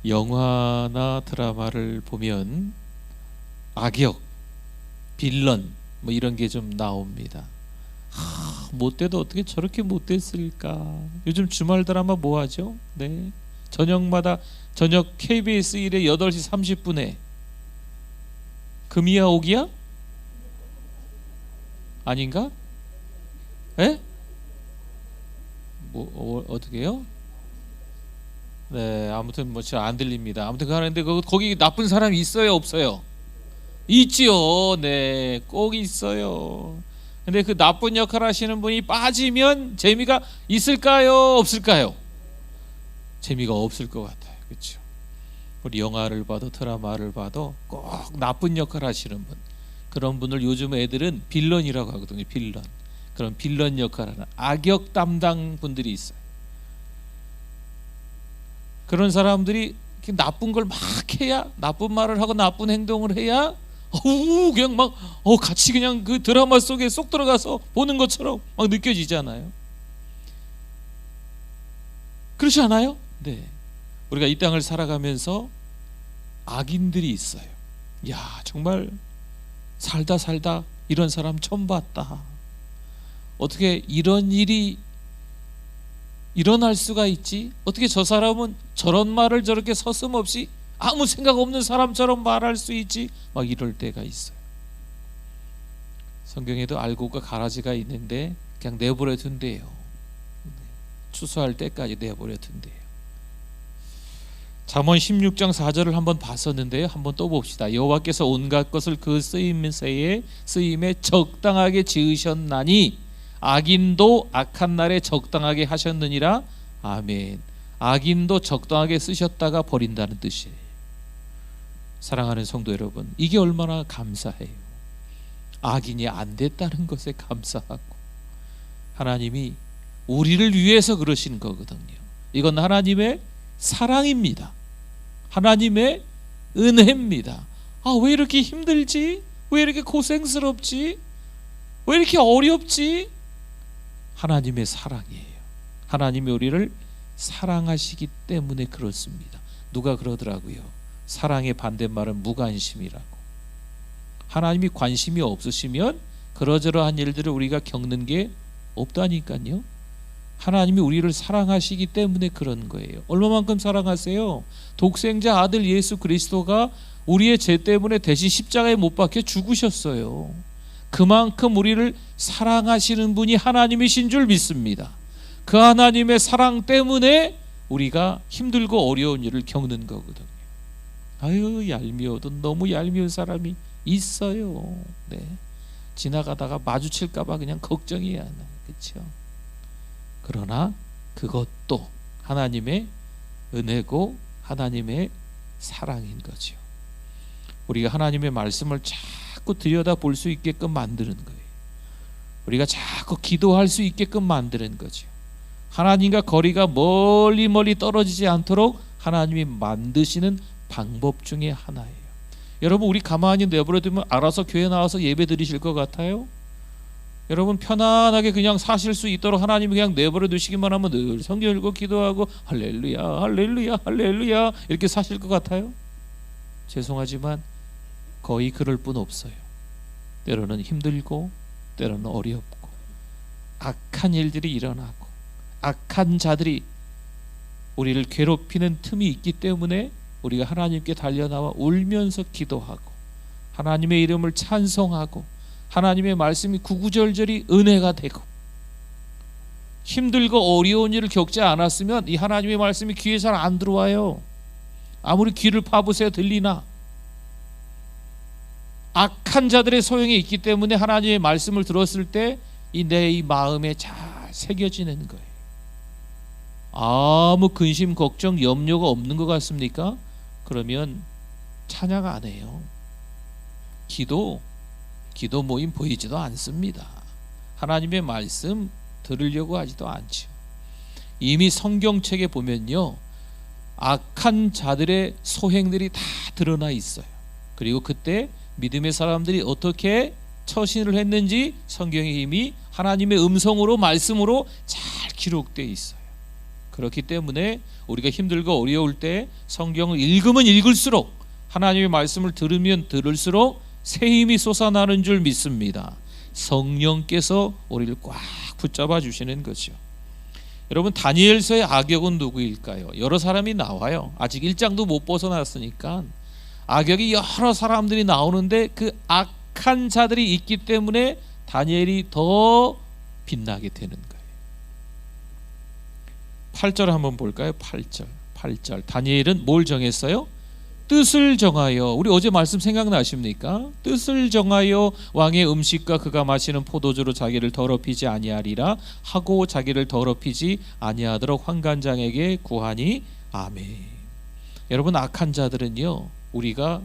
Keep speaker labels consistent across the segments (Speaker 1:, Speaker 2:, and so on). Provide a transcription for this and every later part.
Speaker 1: 영화나 드라마를 보면 악역, 빌런 뭐 이런 게 좀 나옵니다. 못돼도 어떻게 저렇게 못됐을까. 요즘 주말 드라마 뭐 하죠? 네, 저녁마다 저녁 KBS 1에 8시 30분에 금이야 오기야? 아닌가? 에? 뭐 어떻게요? 네, 아무튼 뭐 잘 안 들립니다. 아무튼 그런데 거기 나쁜 사람이 있어요, 없어요? 있지요. 네, 꼭 있어요. 근데 그 나쁜 역할 하시는 분이 빠지면 재미가 있을까요, 없을까요? 재미가 없을 것 같아요. 그렇죠? 우리 영화를 봐도 드라마를 봐도 꼭 나쁜 역할 하시는 분, 그런 분을 요즘 애들은 빌런이라고 하거든요. 빌런. 그런 빌런 역할하는 악역 담당 분들이 있어요. 그런 사람들이 나쁜 걸 막 해야, 나쁜 말을 하고 나쁜 행동을 해야 그냥 막 같이 그냥 그 드라마 속에 쏙 들어가서 보는 것처럼 막 느껴지잖아요. 그렇지 않아요? 네. 우리가 이 땅을 살아가면서 악인들이 있어요. 야, 정말 살다 이런 사람 처음 봤다. 어떻게 이런 일이 일어날 수가 있지? 어떻게 저 사람은 저런 말을 저렇게 서슴없이 아무 생각 없는 사람처럼 말할 수 있지? 막 이럴 때가 있어요. 성경에도 알곡과 가라지가 있는데 그냥 내버려 둔대요. 추수할 때까지 내버려 둔대요. 잠언 16장 4절을 한번 봤었는데요. 한번 또 봅시다. 여호와께서 온갖 것을 그 쓰임에 적당하게 지으셨나니 악인도 악한 날에 적당하게 하셨느니라. 아멘. 악인도 적당하게 쓰셨다가 버린다는 뜻이에요. 사랑하는 성도 여러분, 이게 얼마나 감사해요. 악인이 안 됐다는 것에 감사하고, 하나님이 우리를 위해서 그러신 거거든요. 이건 하나님의 사랑입니다. 하나님의 은혜입니다. 왜 이렇게 힘들지? 왜 이렇게 고생스럽지? 왜 이렇게 어렵지? 하나님의 사랑이에요. 하나님이 우리를 사랑하시기 때문에 그렇습니다. 누가 그러더라고요. 사랑의 반대말은 무관심이라고. 하나님이 관심이 없으시면 그러저러한 일들을 우리가 겪는 게 없다니까요. 하나님이 우리를 사랑하시기 때문에 그런 거예요. 얼마만큼 사랑하세요? 독생자 아들 예수 그리스도가 우리의 죄 때문에 대신 십자가에 못 박혀 죽으셨어요. 그만큼 우리를 사랑하시는 분이 하나님이신 줄 믿습니다. 그 하나님의 사랑 때문에 우리가 힘들고 어려운 일을 겪는 거거든요. 아유, 얄미워도 너무 얄미운 사람이 있어요. 네. 지나가다가 마주칠까봐 그냥 걱정이야. 그렇죠? 그러나 그것도 하나님의 은혜고 하나님의 사랑인 거죠. 우리가 하나님의 말씀을 자꾸 들여다볼 수 있게끔 만드는 거예요. 우리가 자꾸 기도할 수 있게끔 만드는 거죠. 하나님과 거리가 멀리 떨어지지 않도록 하나님이 만드시는 방법 중에 하나예요. 여러분, 우리 가만히 내버려두면 알아서 교회 나와서 예배 드리실 것 같아요? 여러분, 편안하게 그냥 사실 수 있도록 하나님이 그냥 내버려 두시기만 하면 늘 성경 읽고 기도하고 할렐루야 할렐루야 할렐루야 이렇게 사실 것 같아요? 죄송하지만 거의 그럴 뿐 없어요. 때로는 힘들고 때로는 어렵고 악한 일들이 일어나고 악한 자들이 우리를 괴롭히는 틈이 있기 때문에 우리가 하나님께 달려나와 울면서 기도하고 하나님의 이름을 찬송하고 하나님의 말씀이 구구절절이 은혜가 되고, 힘들고 어려운 일을 겪지 않았으면 이 하나님의 말씀이 귀에 잘 안 들어와요. 아무리 귀를 파보세요, 들리나? 악한 자들의 소용이 있기 때문에 하나님의 말씀을 들었을 때 내 마음에 잘 새겨지는 거예요. 아무 근심 걱정 염려가 없는 것 같습니까? 그러면 찬양 안 해요. 기도 모임 보이지도 않습니다. 하나님의 말씀 들으려고 하지도 않죠. 이미 성경책에 보면요, 악한 자들의 소행들이 다 드러나 있어요. 그리고 그때 믿음의 사람들이 어떻게 처신을 했는지 성경에 이미 하나님의 음성으로 말씀으로 잘 기록되어 있어요. 그렇기 때문에 우리가 힘들고 어려울 때 성경을 읽으면 읽을수록, 하나님의 말씀을 들으면 들을수록 새 힘이 솟아나는 줄 믿습니다. 성령께서 우리를 꽉 붙잡아 주시는 거죠. 여러분, 다니엘서의 악역은 누구일까요? 여러 사람이 나와요. 아직 1장도 못 벗어났으니까 악역이 여러 사람들이 나오는데 그 악한 자들이 있기 때문에 다니엘이 더 빛나게 되는 거예요. 8절 한번 볼까요? 8절 다니엘은 뭘 정했어요? 뜻을 정하여, 우리 어제 말씀 생각나십니까? 뜻을 정하여 왕의 음식과 그가 마시는 포도주로 자기를 더럽히지 아니하리라 하고 자기를 더럽히지 아니하도록 환관장에게 구하니 아멘. 여러분, 악한 자들은요, 우리가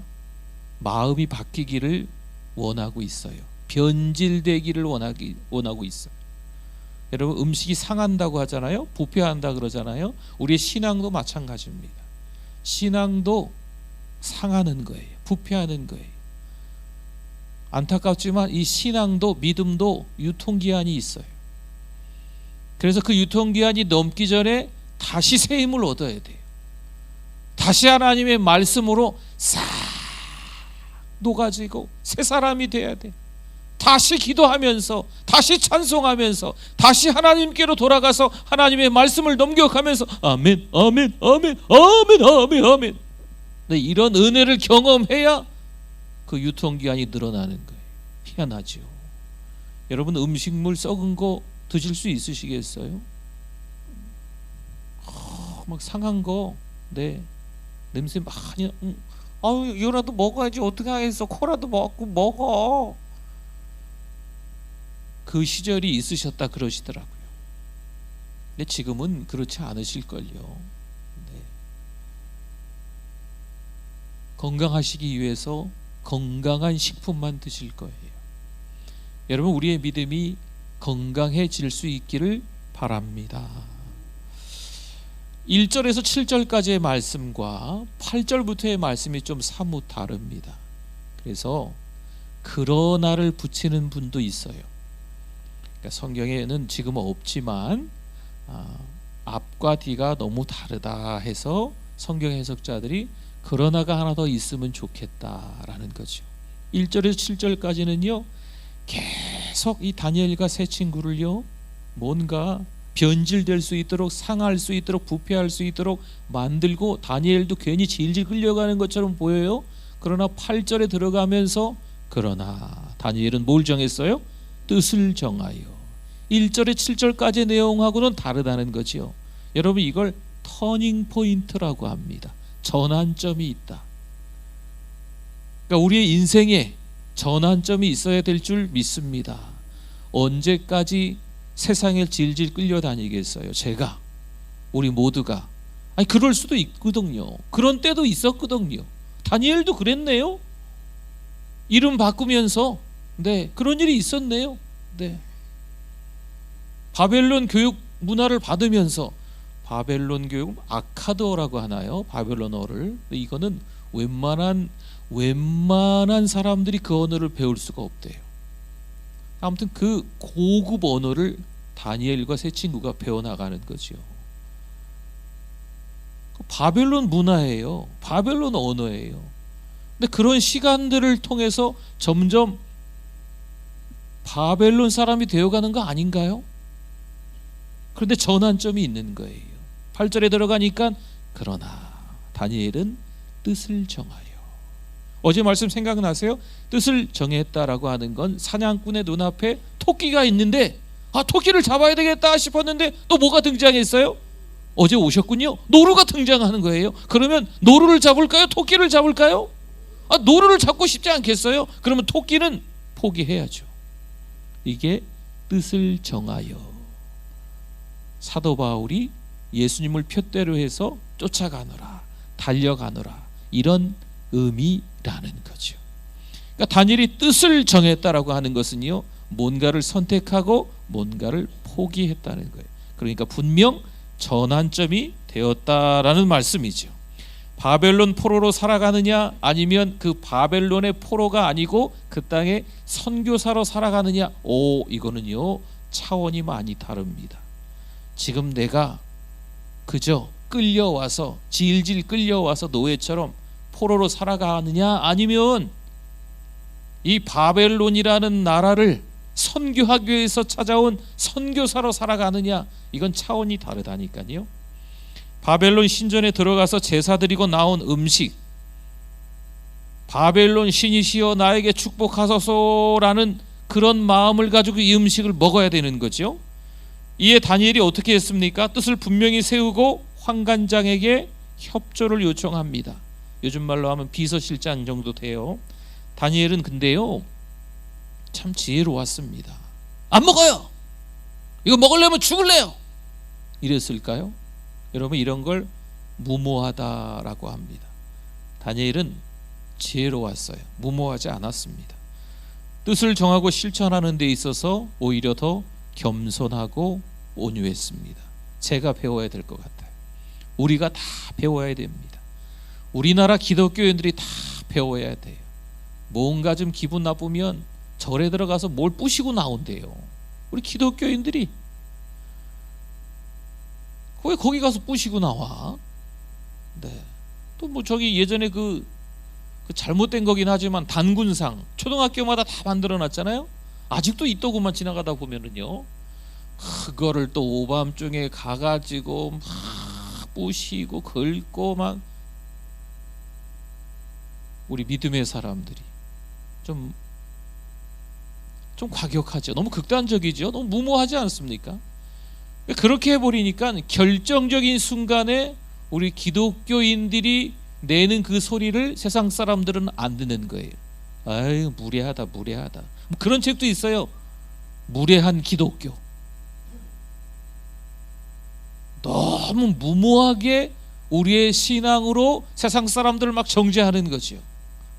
Speaker 1: 마음이 바뀌기를 원하고 있어요. 변질되기를 원하고 있어요. 여러분, 음식이 상한다고 하잖아요. 부패한다 그러잖아요. 우리의 신앙도 마찬가지입니다. 신앙도 상하는 거예요. 부패하는 거예요. 안타깝지만 이 신앙도 믿음도 유통기한이 있어요. 그래서 그 유통기한이 넘기 전에 다시 새 힘을 얻어야 돼요. 다시 하나님의 말씀으로 싹 녹아지고 새 사람이 돼야 돼. 다시 기도하면서, 다시 찬송하면서, 다시 하나님께로 돌아가서 하나님의 말씀을 넘겨가면서 아멘, 아멘, 아멘, 아멘, 아멘, 아멘. 네, 이런 은혜를 경험해야 그 유통기한이 늘어나는 거예요. 희한하죠. 여러분, 음식물 썩은 거 드실 수 있으시겠어요? 막 상한 거, 네, 냄새 많이, 이거라도 먹어야지, 어떻게 하겠어, 코라도 먹어. 그 시절이 있으셨다 그러시더라고요. 근데 지금은 그렇지 않으실걸요. 네. 건강하시기 위해서 건강한 식품만 드실 거예요. 여러분, 우리의 믿음이 건강해질 수 있기를 바랍니다. 1절에서 7절까지의 말씀과 8절부터의 말씀이 좀 사뭇 다릅니다. 그래서 그러나를 붙이는 분도 있어요. 그러니까 성경에는 지금 없지만 앞과 뒤가 너무 다르다 해서 성경 해석자들이 그러나가 하나 더 있으면 좋겠다라는 거죠. 1절에서 7절까지는요, 계속 이 다니엘과 세 친구를요, 뭔가 변질될 수 있도록, 상할 수 있도록, 부패할 수 있도록 만들고, 다니엘도 괜히 질질 끌려가는 것처럼 보여요. 그러나 8절에 들어가면서 그러나 다니엘은 뭘 정했어요? 뜻을 정하여. 1절에 7절까지의 내용하고는 다르다는 거죠. 여러분, 이걸 터닝 포인트라고 합니다. 전환점이 있다. 그러니까 우리의 인생에 전환점이 있어야 될 줄 믿습니다. 언제까지 세상에 질질 끌려다니겠어요? 제가, 우리 모두가. 아니, 그럴 수도 있거든요. 그런 때도 있었거든요. 다니엘도 그랬네요. 이름 바꾸면서, 네, 그런 일이 있었네요. 네. 바벨론 교육 문화를 받으면서, 바벨론 교육은 아카드어라고 하나요? 바벨론어를. 이거는 웬만한 사람들이 그 언어를 배울 수가 없대요. 아무튼 그 고급 언어를 다니엘과 세 친구가 배워나가는 거죠. 바벨론 문화예요. 바벨론 언어예요. 근데 그런 시간들을 통해서 점점 바벨론 사람이 되어가는 거 아닌가요? 그런데 전환점이 있는 거예요. 8절에 들어가니까 그러나 다니엘은 뜻을 정하여. 어제 말씀 생각나세요? 뜻을 정했다라고 하는 건 사냥꾼의 눈앞에 토끼가 있는데, 토끼를 잡아야 되겠다 싶었는데 또 뭐가 등장했어요? 어제 오셨군요. 노루가 등장하는 거예요. 그러면 노루를 잡을까요? 토끼를 잡을까요? 노루를 잡고 싶지 않겠어요? 그러면 토끼는 포기해야죠. 이게 뜻을 정하여. 사도 바울이 예수님을 표대로 해서 쫓아가노라, 달려가노라, 이런 의미라는 거죠. 그러니까 다니엘이 뜻을 정했다라고 하는 것은요, 뭔가를 선택하고 뭔가를 포기했다는 거예요. 그러니까 분명 전환점이 되었다라는 말씀이죠. 바벨론 포로로 살아가느냐, 아니면 그 바벨론의 포로가 아니고 그 땅에 선교사로 살아가느냐, 이거는요 차원이 많이 다릅니다. 지금 내가 그저 끌려와서 질질 끌려와서 노예처럼 포로로 살아가느냐, 아니면 이 바벨론이라는 나라를 선교하기 위해서 찾아온 선교사로 살아가느냐, 이건 차원이 다르다니까요. 바벨론 신전에 들어가서 제사 드리고 나온 음식, 바벨론 신이시여 나에게 축복하소서라는 그런 마음을 가지고 이 음식을 먹어야 되는 거죠. 이에 다니엘이 어떻게 했습니까? 뜻을 분명히 세우고 환관장에게 협조를 요청합니다. 요즘 말로 하면 비서실장 정도 돼요. 다니엘은 근데요 참 지혜로웠습니다. 안 먹어요. 이거 먹으려면 죽을래요. 이랬을까요? 여러분, 이런 걸 무모하다라고 합니다. 다니엘은 지혜로웠어요. 무모하지 않았습니다. 뜻을 정하고 실천하는 데 있어서 오히려 더 겸손하고 온유했습니다. 제가 배워야 될 것 같아요. 우리가 다 배워야 됩니다. 우리나라 기독교인들이 다 배워야 돼요. 뭔가 좀 기분 나쁘면 절에 들어가서 뭘 뿌시고 나온대요. 우리 기독교인들이 왜 거기 가서 뿌시고 나와? 네. 또 뭐 저기 예전에 그 잘못된 거긴 하지만 단군상 초등학교마다 다 만들어 놨잖아요. 아직도 있더구만. 지나가다 보면은요, 그거를 또 오밤중에 가가지고 막 뿌시고 긁고 막. 우리 믿음의 사람들이 좀 과격하죠. 너무 극단적이죠. 너무 무모하지 않습니까? 그렇게 해버리니까 결정적인 순간에 우리 기독교인들이 내는 그 소리를 세상 사람들은 안 듣는 거예요. 아유, 무례하다. 그런 책도 있어요. 무례한 기독교. 너무 무모하게 우리의 신앙으로 세상 사람들을 막 정죄하는 거죠.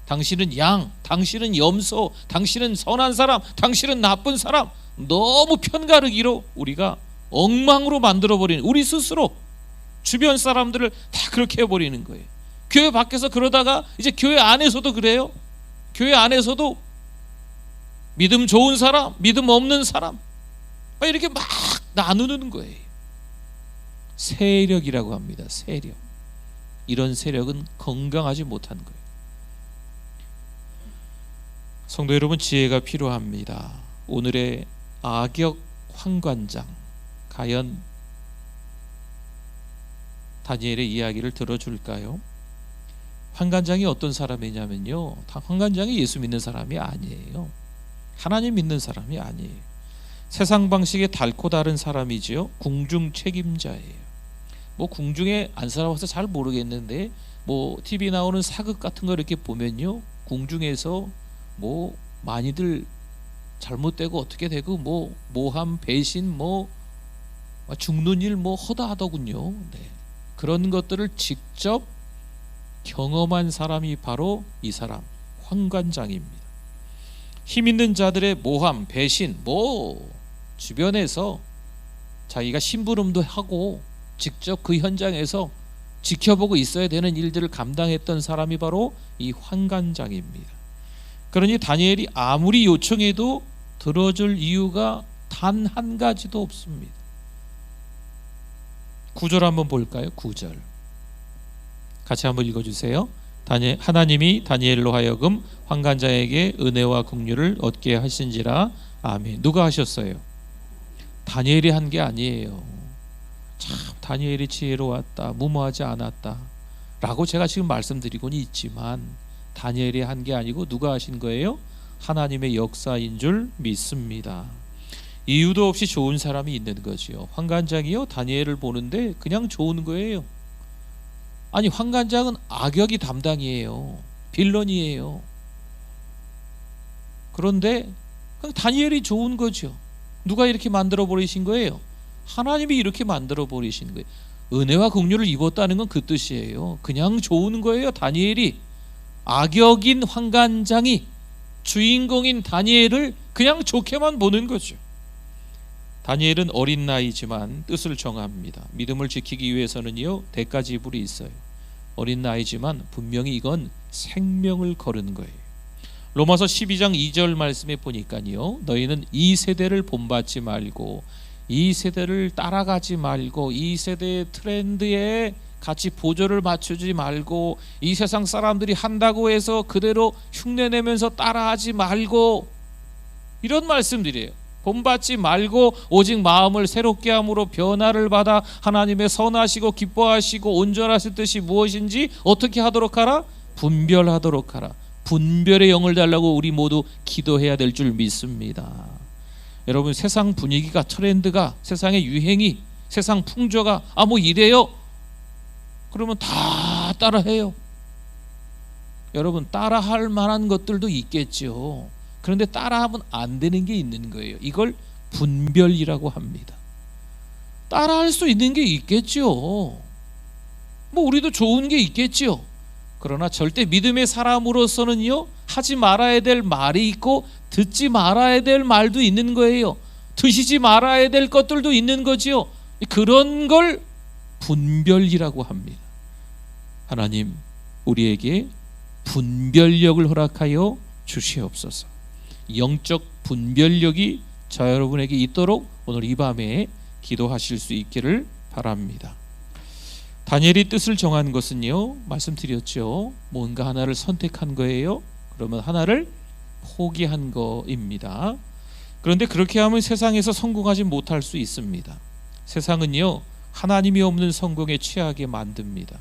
Speaker 1: 당신은 양, 당신은 염소, 당신은 선한 사람, 당신은 나쁜 사람. 너무 편가르기로 우리가 엉망으로 만들어버리는, 우리 스스로 주변 사람들을 다 그렇게 해버리는 거예요. 교회 밖에서 그러다가 이제 교회 안에서도 그래요. 교회 안에서도 믿음 좋은 사람, 믿음 없는 사람 이렇게 막 나누는 거예요. 세력이라고 합니다. 세력. 이런 세력은 건강하지 못한 거예요. 성도 여러분, 지혜가 필요합니다. 오늘의 악역 환관장, 과연 다니엘의 이야기를 들어줄까요? 환관장이 어떤 사람이냐면요, 환관장이 예수 믿는 사람이 아니에요. 하나님 믿는 사람이 아니에요. 세상 방식에 달고 다른 사람이지요. 궁중 책임자예요. 뭐 궁중에 안 살아봐서 잘 모르겠는데 뭐 TV 나오는 사극 같은 거 이렇게 보면요, 궁중에서 뭐 많이들 잘못되고 어떻게 되고 뭐 모함, 배신, 뭐 죽는 일 뭐 허다하더군요. 네. 그런 것들을 직접 경험한 사람이 바로 이 사람, 환관장입니다. 힘 있는 자들의 모함, 배신, 뭐 주변에서 자기가 심부름도 하고 직접 그 현장에서 지켜보고 있어야 되는 일들을 감당했던 사람이 바로 이 환관장입니다. 그러니 다니엘이 아무리 요청해도 들어줄 이유가 단 한 가지도 없습니다. 9절 한번 볼까요? 9절 같이 한번 읽어주세요. 하나님이 다니엘로 하여금 환관장에게 은혜와 긍휼을 얻게 하신지라. 아멘. 누가 하셨어요? 다니엘이 한 게 아니에요. 참 다니엘이 지혜로웠다, 무모하지 않았다 라고 제가 지금 말씀드리고는 있지만 다니엘이 한 게 아니고 누가 하신 거예요? 하나님의 역사인 줄 믿습니다. 이유도 없이 좋은 사람이 있는 거지요. 환관장이요, 다니엘을 보는데 그냥 좋은 거예요. 아니, 환관장은 악역이 담당이에요. 빌런이에요. 그런데 그냥 다니엘이 좋은 거죠. 누가 이렇게 만들어 버리신 거예요? 하나님이 이렇게 만들어 버리신 거예요. 은혜와 긍휼을 입었다는 건 그 뜻이에요. 그냥 좋은 거예요. 다니엘이, 악역인 환관장이 주인공인 다니엘을 그냥 좋게만 보는 거죠. 다니엘은 어린 나이지만 뜻을 정합니다. 믿음을 지키기 위해서는요, 대가 지불이 있어요. 어린 나이지만 분명히 이건 생명을 거는 거예요. 로마서 12장 2절 말씀에 보니까요, 너희는 이 세대를 본받지 말고 이 세대를 따라가지 말고 이 세대의 트렌드에 같이 보조를 맞추지 말고 이 세상 사람들이 한다고 해서 그대로 흉내내면서 따라하지 말고 이런 말씀들이에요. 본받지 말고 오직 마음을 새롭게 함으로 변화를 받아 하나님의 선하시고 기뻐하시고 온전하실 뜻이 무엇인지 어떻게 하도록 하라? 분별하도록 하라. 분별의 영을 달라고 우리 모두 기도해야 될 줄 믿습니다. 여러분, 세상 분위기가, 트렌드가, 세상의 유행이, 세상 풍조가 뭐 이래요? 그러면 다 따라해요. 여러분, 따라할 만한 것들도 있겠죠. 그런데 따라하면 안 되는 게 있는 거예요. 이걸 분별이라고 합니다. 따라할 수 있는 게 있겠죠. 뭐 우리도 좋은 게 있겠죠. 그러나 절대 믿음의 사람으로서는요, 하지 말아야 될 말이 있고 듣지 말아야 될 말도 있는 거예요. 드시지 말아야 될 것들도 있는 거지요. 그런 걸 분별이라고 합니다. 하나님, 우리에게 분별력을 허락하여 주시옵소서. 영적 분별력이 저 여러분에게 있도록 오늘 이 밤에 기도하실 수 있기를 바랍니다. 다니엘이 뜻을 정한 것은요, 말씀드렸죠. 뭔가 하나를 선택한 거예요. 그러면 하나를 포기한 거입니다. 그런데 그렇게 하면 세상에서 성공하지 못할 수 있습니다. 세상은요, 하나님이 없는 성공에 취하게 만듭니다.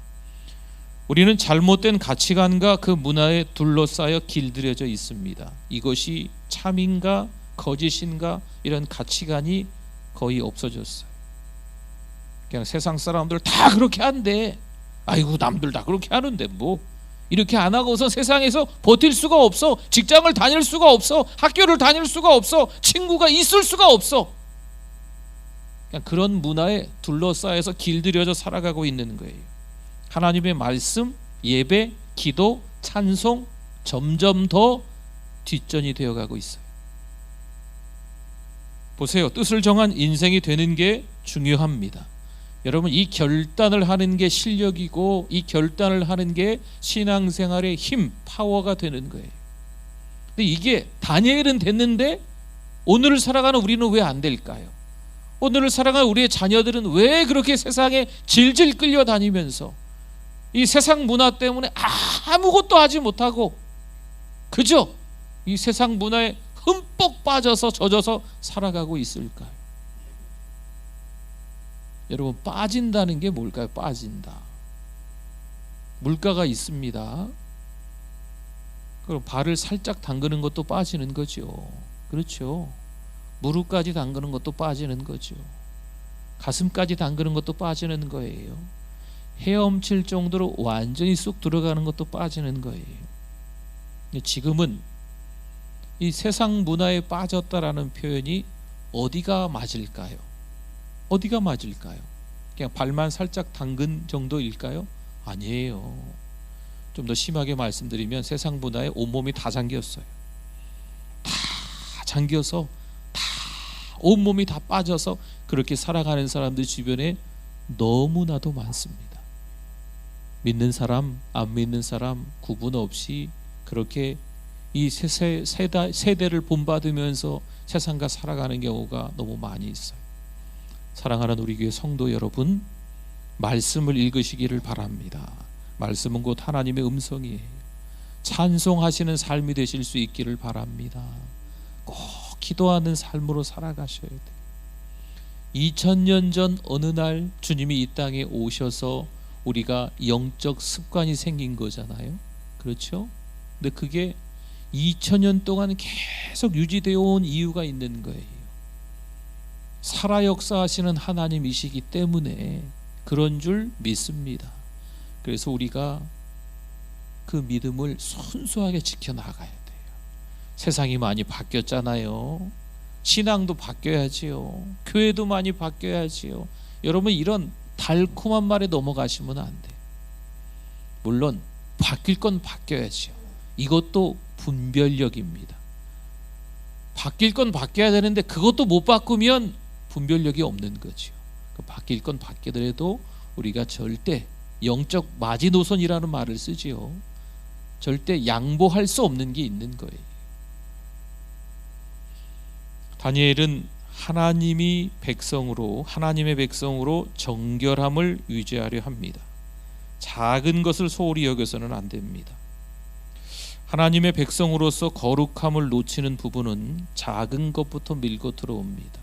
Speaker 1: 우리는 잘못된 가치관과 그 문화에 둘러싸여 길들여져 있습니다. 이것이 참인가 거짓인가 이런 가치관이 거의 없어졌어요. 그냥 세상 사람들 다 그렇게 한대. 아이고, 남들 다 그렇게 하는데 뭐 이렇게 안 하고서 세상에서 버틸 수가 없어. 직장을 다닐 수가 없어. 학교를 다닐 수가 없어. 친구가 있을 수가 없어. 그냥 그런 문화에 둘러싸여서 길들여져 살아가고 있는 거예요. 하나님의 말씀, 예배, 기도, 찬송 점점 더 뒷전이 되어가고 있어요. 보세요. 뜻을 정한 인생이 되는 게 중요합니다. 여러분, 이 결단을 하는 게 실력이고 이 결단을 하는 게 신앙생활의 힘, 파워가 되는 거예요. 근데 이게 다니엘은 됐는데 오늘을 살아가는 우리는 왜 안 될까요? 오늘을 살아가는 우리의 자녀들은 왜 그렇게 세상에 질질 끌려다니면서 이 세상 문화 때문에 아무것도 하지 못하고 그저 이 세상 문화에 흠뻑 빠져서 젖어서 살아가고 있을까요? 여러분, 빠진다는 게 뭘까요? 빠진다. 물가가 있습니다. 그럼 발을 살짝 담그는 것도 빠지는 거죠. 그렇죠. 무릎까지 담그는 것도 빠지는 거죠. 가슴까지 담그는 것도 빠지는 거예요. 헤엄칠 정도로 완전히 쑥 들어가는 것도 빠지는 거예요. 지금은 이 세상 문화에 빠졌다라는 표현이 어디가 맞을까요? 어디가 맞을까요? 그냥 발만 살짝 담근 정도일까요? 아니에요. 좀 더 심하게 말씀드리면 세상 문화에 온몸이 다 잠겼어요. 다 잠겨서 다 온몸이 다 빠져서 그렇게 살아가는 사람들 주변에 너무나도 많습니다. 믿는 사람, 안 믿는 사람 구분 없이 그렇게 이 세대를 본받으면서 세상과 살아가는 경우가 너무 많이 있어요. 사랑하는 우리 교회 성도 여러분, 말씀을 읽으시기를 바랍니다. 말씀은 곧 하나님의 음성이에요. 찬송하시는 삶이 되실 수 있기를 바랍니다. 꼭 기도하는 삶으로 살아가셔야 돼요. 2000년 전 어느 날 주님이 이 땅에 오셔서 우리가 영적 습관이 생긴 거잖아요. 그렇죠? 근데 그게 2000년 동안 계속 유지되어 온 이유가 있는 거예요. 살아 역사하시는 하나님이시기 때문에 그런 줄 믿습니다. 그래서 우리가 그 믿음을 순수하게 지켜나가야 돼요. 세상이 많이 바뀌었잖아요. 신앙도 바뀌어야지요. 교회도 많이 바뀌어야지요. 여러분, 이런 달콤한 말에 넘어가시면 안 돼요. 물론 바뀔 건 바뀌어야지요. 이것도 분별력입니다. 바뀔 건 바뀌어야 되는데 그것도 못 바꾸면 분별력이 없는 거죠. 바뀔 건 바뀌더라도 우리가 절대 영적 마지노선이라는 말을 쓰지요. 절대 양보할 수 없는 게 있는 거예요. 다니엘은 하나님의 백성으로 정결함을 유지하려 합니다. 작은 것을 소홀히 여겨서는 안 됩니다. 하나님의 백성으로서 거룩함을 놓치는 부분은 작은 것부터 밀고 들어옵니다.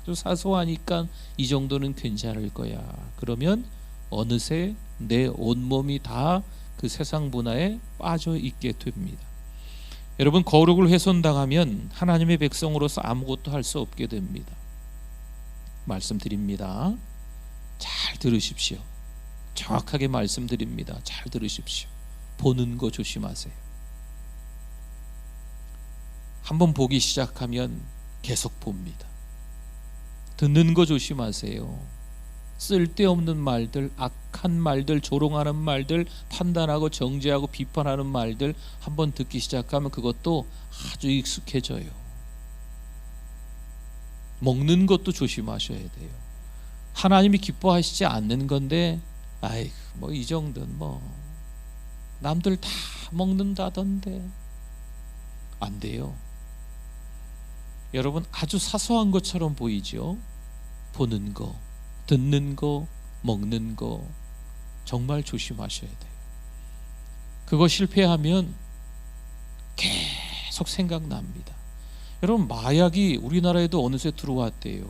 Speaker 1: 아주 사소하니까 이 정도는 괜찮을 거야. 그러면 어느새 내 온몸이 다 그 세상 문화에 빠져 있게 됩니다. 여러분, 거룩을 훼손당하면 하나님의 백성으로서 아무것도 할 수 없게 됩니다. 말씀드립니다. 잘 들으십시오. 정확하게 말씀드립니다. 잘 들으십시오. 보는 거 조심하세요. 한번 보기 시작하면 계속 봅니다. 듣는 거 조심하세요. 쓸데없는 말들, 악한 말들, 조롱하는 말들, 판단하고 정죄하고 비판하는 말들 한번 듣기 시작하면 그것도 아주 익숙해져요. 먹는 것도 조심하셔야 돼요. 하나님이 기뻐하시지 않는 건데, 아이고 뭐 이 정도는 뭐 남들 다 먹는다던데, 안 돼요. 여러분, 아주 사소한 것처럼 보이죠? 보는 거, 듣는 거, 먹는 거 정말 조심하셔야 돼요. 그거 실패하면 계속 생각납니다. 여러분, 마약이 우리나라에도 어느새 들어왔대요.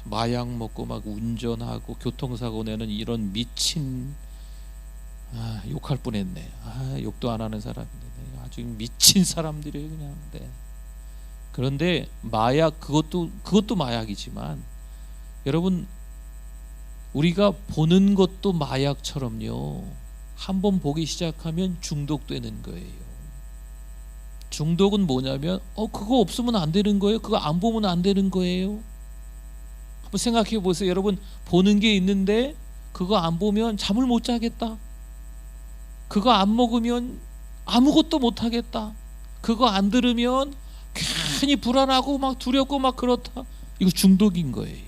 Speaker 1: 마약 먹고 막 운전하고 교통사고 내는 이런 미친, 욕할 뻔했네. 욕도 안 하는 사람인데 아주 미친 사람들이에요 그냥. 네. 그런데 마약, 그것도 마약이지만 여러분, 우리가 보는 것도 마약처럼요, 한번 보기 시작하면 중독되는 거예요. 중독은 뭐냐면 그거 없으면 안 되는 거예요. 그거 안 보면 안 되는 거예요. 한번 생각해 보세요. 여러분, 보는 게 있는데 그거 안 보면 잠을 못 자겠다. 그거 안 먹으면 아무것도 못 하겠다. 그거 안 들으면 괜히 불안하고 막 두렵고 막 그렇다. 이거 중독인 거예요.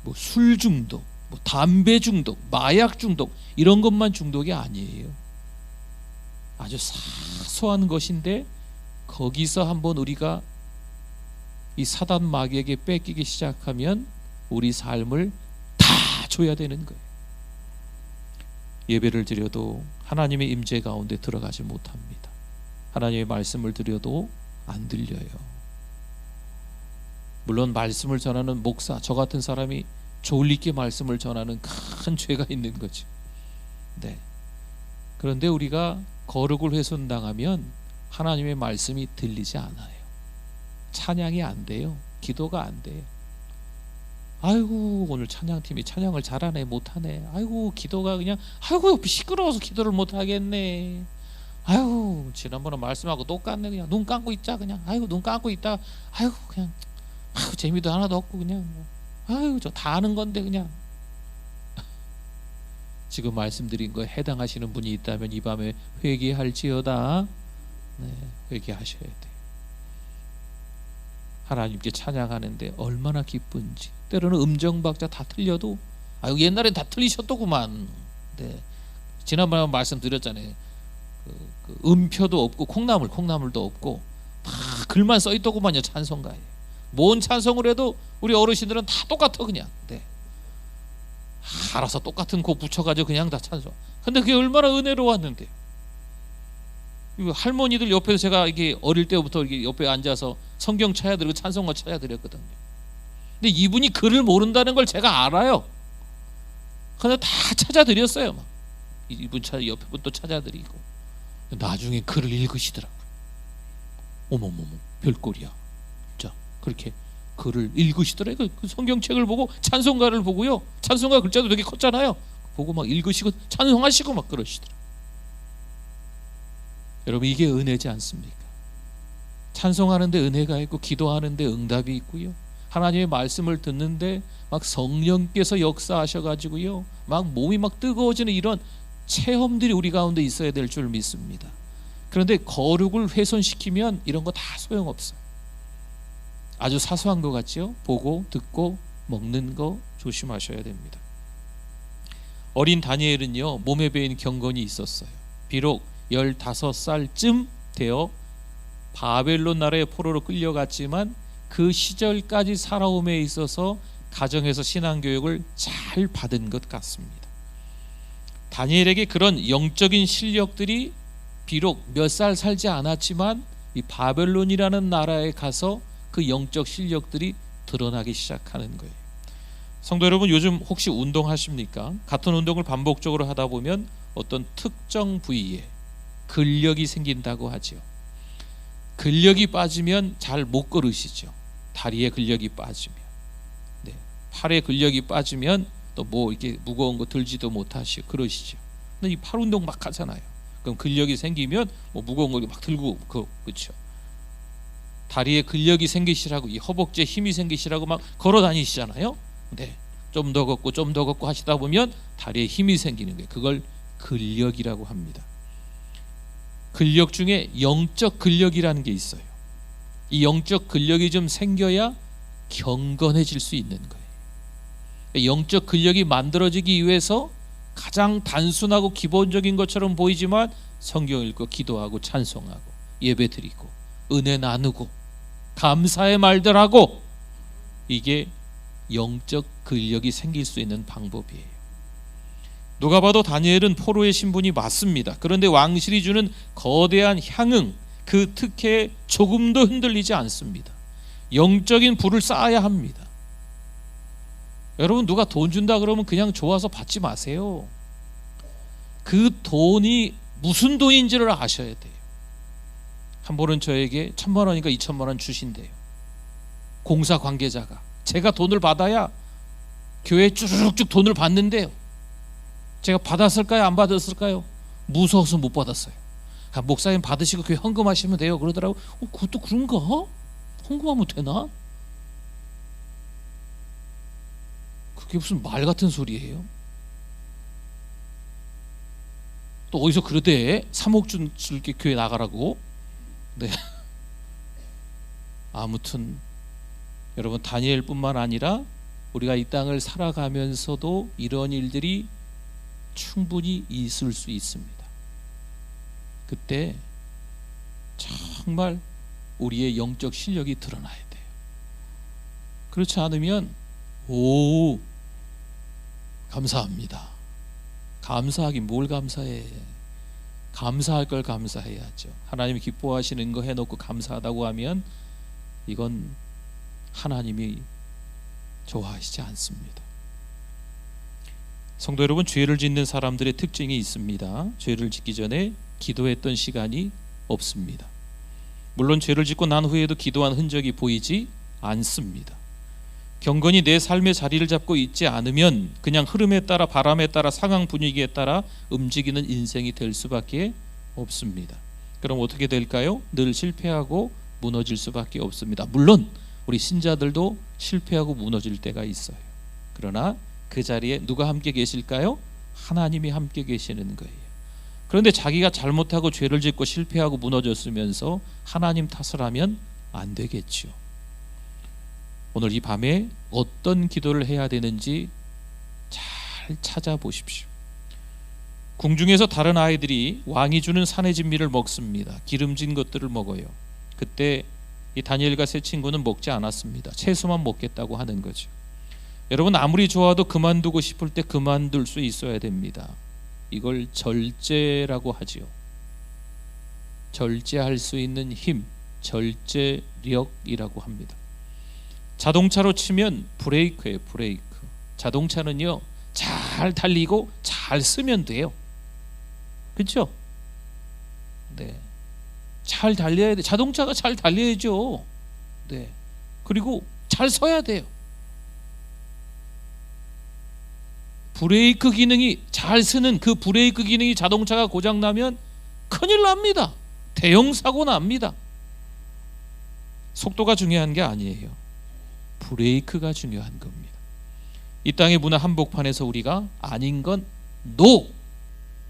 Speaker 1: 뭐 술 중독, 뭐 담배 중독, 마약 중독, 이런 것만 중독이 아니에요. 아주 사소한 것인데 거기서 한번 우리가 이 사단 마귀에게 뺏기기 시작하면 우리 삶을 다 줘야 되는 거예요. 예배를 드려도 하나님의 임재 가운데 들어가지 못합니다. 하나님의 말씀을 드려도 안 들려요. 물론 말씀을 전하는 목사, 저 같은 사람이 졸리게 말씀을 전하는 큰 죄가 있는 거죠. 네. 그런데 우리가 거룩을 훼손당하면 하나님의 말씀이 들리지 않아요. 찬양이 안 돼요. 기도가 안 돼요. 아이고, 오늘 찬양팀이 찬양을 잘하네 못하네. 아이고, 기도가 그냥, 아이고 시끄러워서 기도를 못하겠네. 아이고, 지난번에 말씀하고 똑같네. 그냥 눈 감고 있자. 그냥 아이고 눈 감고 있다. 아이고 그냥 아이고 재미도 하나도 없고 그냥 아이고 저 다 아는 건데 그냥. 지금 말씀드린 거에 해당하시는 분이 있다면 이 밤에 회개할지어다. 네, 회개하셔야 돼요. 하나님께 찬양하는데 얼마나 기쁜지. 때로는 음정박자 다 틀려도 아유 옛날엔 다 틀리셨더구만. 네. 지난번에 말씀드렸잖아요. 그 음표도 없고 콩나물도 없고 다 글만 써있더구만요. 찬송가에 뭔 찬송을 해도 우리 어르신들은 다 똑같아 그냥. 네. 알아서 똑같은 곡 붙여가지고 그냥 다 찬송. 근데 그게 얼마나 은혜로웠는데요. 할머니들 옆에서 제가 이게 어릴 때부터 이렇게 옆에 앉아서 성경 찾아드리고 찬송가 찾아드렸거든요. 근데 이분이 글을 모른다는 걸 제가 알아요. 근데 다 찾아드렸어요. 막 이분 옆에 분도 찾아드리고 나중에 글을 읽으시더라고요. 어머머머 별꼴이야. 자 그렇게 글을 읽으시더라고요. 그 성경책을 보고 찬송가를 보고요. 찬송가 글자도 되게 컸잖아요. 보고 막 읽으시고 찬송하시고 막 그러시더라고요. 여러분 이게 은혜지 않습니까? 찬송하는데 은혜가 있고 기도하는데 응답이 있고요. 하나님의 말씀을 듣는데 막 성령께서 역사하셔가지고요. 막 몸이 막 뜨거워지는 이런 체험들이 우리 가운데 있어야 될 줄 믿습니다. 그런데 거룩을 훼손시키면 이런 거 다 소용없어요. 아주 사소한 것 같죠? 보고 듣고 먹는 거 조심하셔야 됩니다. 어린 다니엘은요 몸에 배인 경건이 있었어요. 비록 15살쯤 되어 바벨론 나라의 포로로 끌려갔지만 그 시절까지 살아옴에 있어서 가정에서 신앙교육을 잘 받은 것 같습니다. 다니엘에게 그런 영적인 실력들이 비록 몇 살 살지 않았지만 이 바벨론이라는 나라에 가서 그 영적 실력들이 드러나기 시작하는 거예요. 성도 여러분, 요즘 혹시 운동하십니까? 같은 운동을 반복적으로 하다 보면 어떤 특정 부위에 근력이 생긴다고 하죠. 근력이 빠지면 잘 못 걸으시죠. 다리에 근력이 빠지면, 팔에 근력이 빠지면 또 뭐 이렇게 무거운 거 들지도 못하시고 그러시죠. 근데 이 팔 운동 막 하잖아요. 그럼 근력이 생기면 뭐 무거운 거 막 들고 그렇죠. 다리에 근력이 생기시라고, 이 허벅지에 힘이 생기시라고 막 걸어 다니시잖아요. 좀 더 걷고 좀 더 걷고 하시다 보면 다리에 힘이 생기는 거예요. 그걸 근력이라고 합니다. 근력 중에 영적 근력이라는 게 있어요. 이 영적 근력이 좀 생겨야 경건해질 수 있는 거예요. 영적 근력이 만들어지기 위해서 가장 단순하고 기본적인 것처럼 보이지만 성경 읽고 기도하고 찬송하고 예배 드리고 은혜 나누고 감사의 말들 하고, 이게 영적 근력이 생길 수 있는 방법이에요. 누가 봐도 다니엘은 포로의 신분이 맞습니다. 그런데 왕실이 주는 거대한 향응, 그 특혜에 조금도 흔들리지 않습니다. 영적인 불을 쌓아야 합니다. 여러분, 누가 돈 준다 그러면 그냥 좋아서 받지 마세요. 그 돈이 무슨 돈인지를 아셔야 돼요. 한 번은 저에게 1,000만 원인가 2,000만 원 주신대요. 공사 관계자가. 제가 돈을 받아야 교회에 쭉쭉 돈을 받는데요. 제가 받았을까요? 안 받았을까요? 무서워서 못 받았어요. 목사님 받으시고 교회 헌금하시면 돼요 그러더라고. 그것도 그런가? 헌금하면 되나? 그게 무슨 말 같은 소리예요? 또 어디서 그러대? 3억 줄게 교회 나가라고. 아무튼 여러분, 다니엘뿐만 아니라 우리가 이 땅을 살아가면서도 이런 일들이 충분히 있을 수 있습니다. 그때 정말 우리의 영적 실력이 드러나야 돼요. 그렇지 않으면 감사합니다. 감사하긴 뭘 감사해. 감사할 걸 감사해야죠. 하나님이 기뻐하시는 거 해놓고 감사하다고 하면 이건 하나님이 좋아하시지 않습니다. 성도 여러분, 죄를 짓는 사람들의 특징이 있습니다. 죄를 짓기 전에 기도했던 시간이 없습니다. 물론 죄를 짓고 난 후에도 기도한 흔적이 보이지 않습니다. 경건히 내 삶의 자리를 잡고 있지 않으면 그냥 흐름에 따라, 바람에 따라, 상황 분위기에 따라 움직이는 인생이 될 수밖에 없습니다. 그럼 어떻게 될까요? 늘 실패하고 무너질 수밖에 없습니다. 물론 우리 신자들도 실패하고 무너질 때가 있어요. 그러나 그 자리에 누가 함께 계실까요? 하나님이 함께 계시는 거예요. 그런데 자기가 잘못하고 죄를 짓고 실패하고 무너졌으면서 하나님 탓을 하면 안 되겠죠. 오늘 이 밤에 어떤 기도를 해야 되는지 잘 찾아보십시오. 궁중에서 다른 아이들이 왕이 주는 산의 진미를 먹습니다. 기름진 것들을 먹어요. 그때 이 다니엘과 세 친구는 먹지 않았습니다. 채소만 먹겠다고 하는 거죠. 여러분, 아무리 좋아도 그만두고 싶을 때 그만둘 수 있어야 됩니다. 이걸 절제라고 하지요. 절제할 수 있는 힘, 절제력이라고 합니다. 자동차로 치면 브레이크예요. 브레이크. 자동차는요, 잘 달리고 잘 쓰면 돼요. 그렇죠? 잘 달려야 돼. 자동차가 잘 달려야죠. 그리고 잘 서야 돼요. 브레이크 기능이 잘 쓰는 그 브레이크 기능이 자동차가 고장 나면 큰일 납니다. 대형 사고 납니다. 속도가 중요한 게 아니에요. 브레이크가 중요한 겁니다. 이 땅의 문화 한복판에서 우리가 아닌 건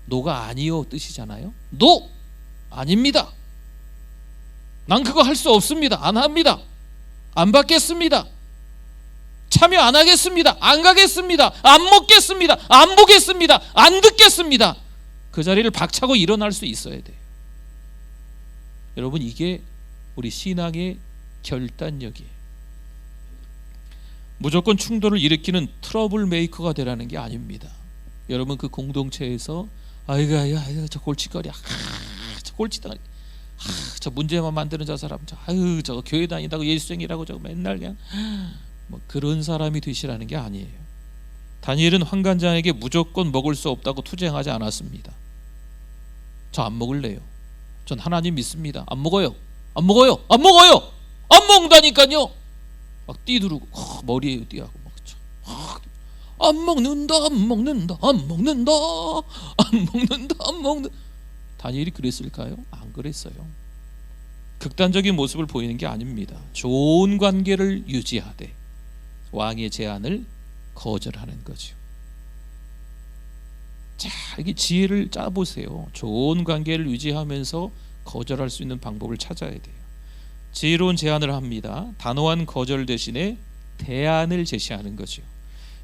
Speaker 1: 노가 아니요 뜻이잖아요. 노! 아닙니다. 난 그거 할 수 없습니다. 안 합니다. 안 받겠습니다. 참여 안 하겠습니다. 안 가겠습니다. 안 먹겠습니다. 안 보겠습니다. 안 듣겠습니다. 그 자리를 박차고 일어날 수 있어야 돼요. 여러분, 이게 우리 신앙의 결단력이에요. 무조건 충돌을 일으키는 트러블 메이커가 되라는 게 아닙니다. 여러분 그 공동체에서 아이고 저 골칫거리, 저 골칫덩어리, 저 문제만 만드는 저 사람, 저거 교회 다닌다고 예수쟁이라고 저거 맨날 그냥 뭐 그런 사람이 되시라는 게 아니에요. 다니엘은 환관장에게 무조건 먹을 수 없다고 투쟁하지 않았습니다. 저 안 먹을래요. 전 하나님 믿습니다. 안 먹어요. 안 먹는다니까요. 막 뛰두르고 머리에 뛰하고 막 안 먹는다. 다니엘이 그랬을까요? 안 그랬어요. 극단적인 모습을 보이는 게 아닙니다. 좋은 관계를 유지하되 왕의 제안을 거절하는 거죠. 자, 이게 지혜를 짜보세요. 좋은 관계를 유지하면서 거절할 수 있는 방법을 찾아야 돼요. 지혜로운 제안을 합니다. 단호한 거절 대신에 대안을 제시하는 거죠.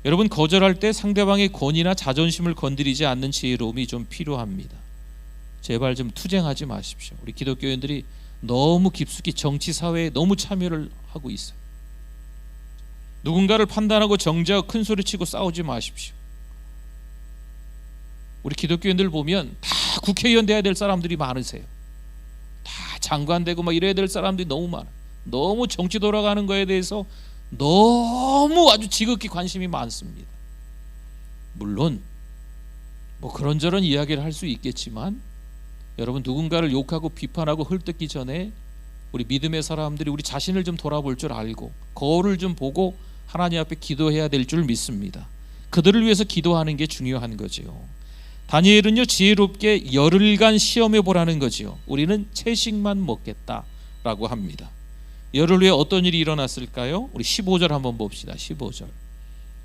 Speaker 1: 여러분 거절할 때 상대방의 권위나 자존심을 건드리지 않는 지혜로움이 좀 필요합니다. 제발 좀 투쟁하지 마십시오. 우리 기독교인들이 너무 깊숙이 정치 사회에 너무 참여를 하고 있어요. 누군가를 판단하고 정죄하고 큰 소리치고 싸우지 마십시오. 우리 기독교인들 보면 다 국회의원 돼야 될 사람들이 많으세요. 다 장관 되고 막 이래야 될 사람들이 너무 많아. 너무 정치 돌아가는 거에 대해서 너무 아주 지극히 관심이 많습니다. 물론 뭐 그런저런 이야기를 할 수 있겠지만 여러분 누군가를 욕하고 비판하고 헐뜯기 전에 우리 믿음의 사람들이 우리 자신을 좀 돌아볼 줄 알고 거울을 좀 보고 하나님 앞에 기도해야 될 줄 믿습니다. 그들을 위해서 기도하는 게 중요한 거지요. 다니엘은요 지혜롭게 열흘간 시험해 보라는 거지요. 우리는 채식만 먹겠다라고 합니다. 열흘 후에 어떤 일이 일어났을까요? 우리 15절 한번 봅시다. 15절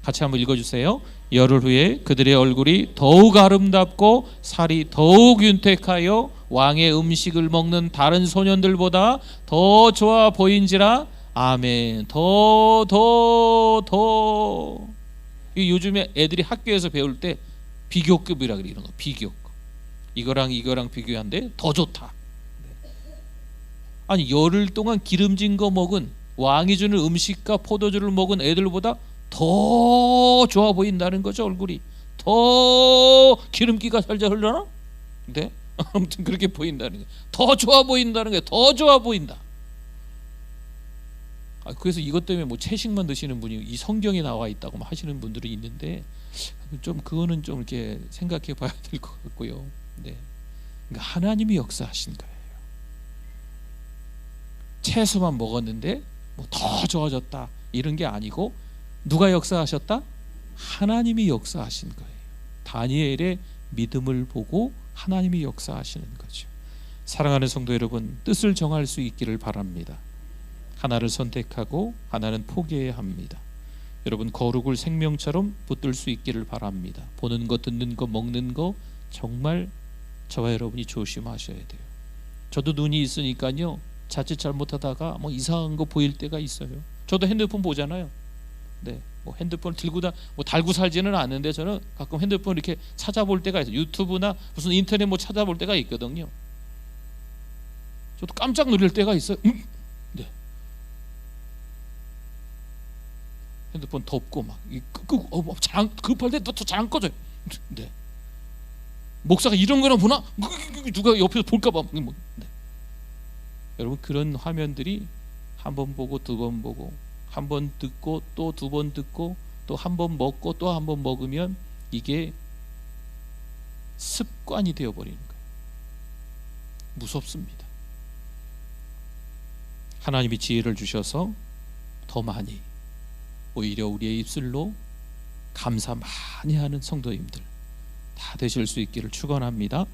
Speaker 1: 같이 한번 읽어주세요. 열흘 후에 그들의 얼굴이 더욱 아름답고 살이 더욱 윤택하여 왕의 음식을 먹는 다른 소년들보다 더 좋아 보인지라. 아멘. 더. 요즘에 애들이 학교에서 배울 때 비교급이라 그래. 이런 거 비교급. 이거랑 비교한데 더 좋다. 아니 열흘 동안 기름진 거 먹은 왕이 주는 음식과 포도주를 먹은 애들보다 더 좋아 보인다는 거죠. 얼굴이 더 기름기가 살짝 흘러나? 네? 아무튼 그렇게 보인다는 거예요. 더 좋아 보인다는 거예요. 더 좋아 보인다. 그래서 이것 때문에 뭐 채식만 드시는 분이 이 성경에 나와 있다고 하시는 분들이 있는데 좀 그거는 좀 이렇게 생각해 봐야 될 것 같고요. 네. 그러니까 하나님이 역사하신 거예요. 채소만 먹었는데 뭐 더 좋아졌다 이런 게 아니고 누가 역사하셨다? 하나님이 역사하신 거예요. 다니엘의 믿음을 보고 하나님이 역사하시는 거죠. 사랑하는 성도 여러분, 뜻을 정할 수 있기를 바랍니다. 하나를 선택하고 하나는 포기해야 합니다. 여러분 거룩을 생명처럼 붙들 수 있기를 바랍니다. 보는 거, 듣는 거, 먹는 거 정말 저와 여러분이 조심하셔야 돼요. 저도 눈이 있으니까요 자칫 잘못하다가 뭐 이상한 거 보일 때가 있어요. 저도 핸드폰 보잖아요. 네, 뭐 핸드폰을 들고 뭐 달고 살지는 않는데 저는 가끔 핸드폰 이렇게 찾아볼 때가 있어요. 유튜브나 무슨 인터넷 뭐 찾아볼 때가 있거든요. 저도 깜짝 놀랄 때가 있어요. 네. 핸드폰 덮고 막 끄고 급할 때 또 잘 안 꺼져요. 네. 목사가 이런 거나 보나? 누가 옆에서 볼까봐. 네. 여러분 그런 화면들이 한 번 보고 두 번 보고 한 번 듣고 또 두 번 듣고 또 한 번 먹고 또 한 번 먹으면 이게 습관이 되어버리는 거예요. 무섭습니다. 하나님이 지혜를 주셔서 더 많이 오히려 우리의 입술로 감사 많이 하는 성도님들 다 되실 수 있기를 축원합니다.